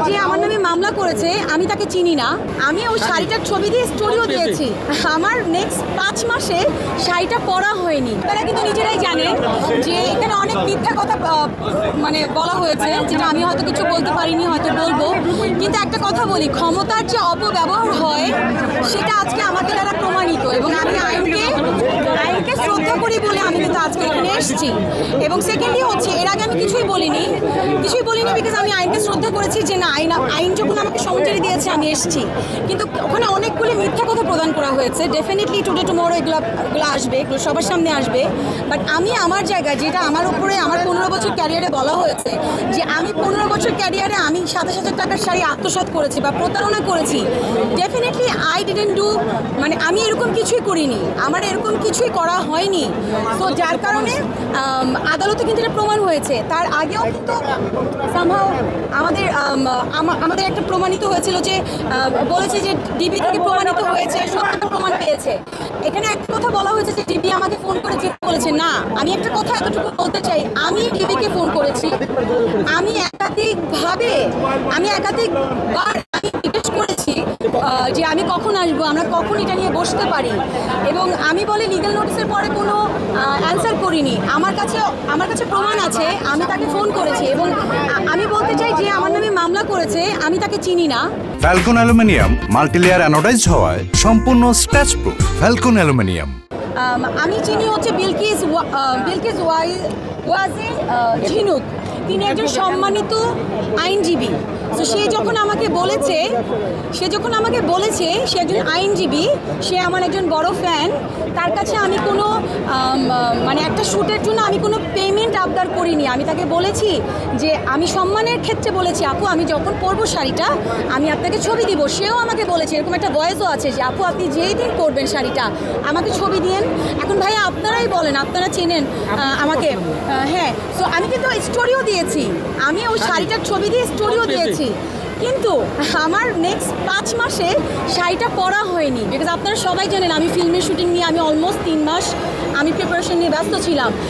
যে আমার নামে মামলা করেছে আমি তাকে চিনি না। আমি ওই শাড়িটার ছবি দিয়ে স্টোরিও দিয়েছি। আমার নেক্সট 5 মাসে শাড়িটা পরা হয়নি। তারা কিন্তু নিজেরাই জানেন যে এখানে অনেক মিথ্যা কথা মানে বলা হয়েছে, যেটা আমি হয়তো কিছু বলতে পারিনি, হয়তো বলবো। কিন্তু একটা কথা বলি, ক্ষমতার যে অপব্যবহার হয় সেটা আজকে আমাকে দ্বারা প্রমাণিত, এবং আমি আইনকে শ্রদ্ধা করি বলে আমি কিন্তু আজকে এখানে এসেছি। এবং সেকেন্ডলি হচ্ছে, এর আগে আমি কিছুই বলিনি বিকজ আমি আইনকে শ্রদ্ধা করেছি যে না, আইন যখন আমাকে সমঝারি দিয়েছে আমি এসেছি। কিন্তু ওখানে অনেকগুলি মিথ্যা কথা প্রদান করা হয়েছে। ডেফিনেটলি টুডে টুমোরো এগুলো আসবে, এগুলো সবার সামনে আসবে। বাট আমি আমার জায়গায়, যেটা আমার উপরে আমার 15 বছর ক্যারিয়ারে বলা হয়েছে যে আমি 15 বছর ক্যারিয়ারে আমি 27,000 টাকার শাড়ি আত্মসাৎ করেছি বা প্রতারণা করেছি, ডেফিনেটলি আই ডিডেন্ট ডু, মানে আমি এরকম কিছুই করিনি, আমার এরকম কিছুই করা হয়নি। তো যার কারণে আদালতে কিন্তু এটা প্রমাণ হয়েছে। তার আগেও কিন্তু সামহাও আমাদের একটা প্রমাণিত হয়েছিল যে বলেছে যে ডিবি থেকে প্রমাণিত হয়েছে, সত্যতা প্রমাণ পেয়েছে। এখানে একটা কথা বলা হয়েছে যে ডিবি আমাকে ফোন করে জিজ্ঞেস বলেছে। না, আমি একটা কথা এতটুকু বলতে চাই, আমি ডিবিকে ফোন করেছি, আমি একাধিকবার জিজ্ঞেস করেছি যে আমি কখন আসবো, আমরা কখন এটা নিয়ে বসতে পারি। এবং আমি বলে লিগ্যাল নোটিসের পরে কোনো অ্যান্সার করিনি। আমার কাছে প্রমাণ আছে, আমি তাকে ফোন করেছি। এবং আমি বলতে চাই যে আমার নামে মামলা করেছে আমি তাকে চিনি না। ফ্যালকন অ্যালুমিনিয়াম মাল্টিলেয়ার অ্যানোডাইজড হওয়ায় সম্পূর্ণ স্ক্র্যাচ প্রুফ। Falcon aluminium. আমি চিনি হচ্ছে বিলকিস ওয়াজির ঝিনুক। তিনি একজন সম্মানিত আইনজীবী। তো সে যখন আমাকে বলেছে সে একজন আইনজীবী, সে আমার একজন বড় ফ্যান। তার কাছে আমি কোনো মানে একটা শ্যুটের জন্য আমি কোনো পেমেন্ট আবদার করিনি। আমি তাকে বলেছি যে আমি সম্মানের ক্ষেত্রে বলেছি, আপু আমি যখন পরবো শাড়িটা আমি আপনাকে ছবি দিব। সেও আমাকে বলেছে, এরকম একটা ভয়েসও আছে যে আপু আপনি যেই দিন পরবেন শাড়িটা আমাকে ছবি দিন। এখন ভাইয়া আপনারাই বলেন, আপনারা চেনেন আমাকে। হ্যাঁ, সো আমি কিন্তু স্টোরিও দিয়েছি, আমি ওই শাড়িটার ছবি দিয়ে স্টোরিও দিয়েছি। কিন্তু আমার নেক্সট 5 মাসে শাড়িটা পরা হয়নি। বিকজ আপনারা সবাই জানেন আমি ফিল্মের শুটিং নিয়ে আমি অলমোস্ট 3 মাস আমি প্রিপারেশন নিয়ে ব্যস্ত ছিলাম।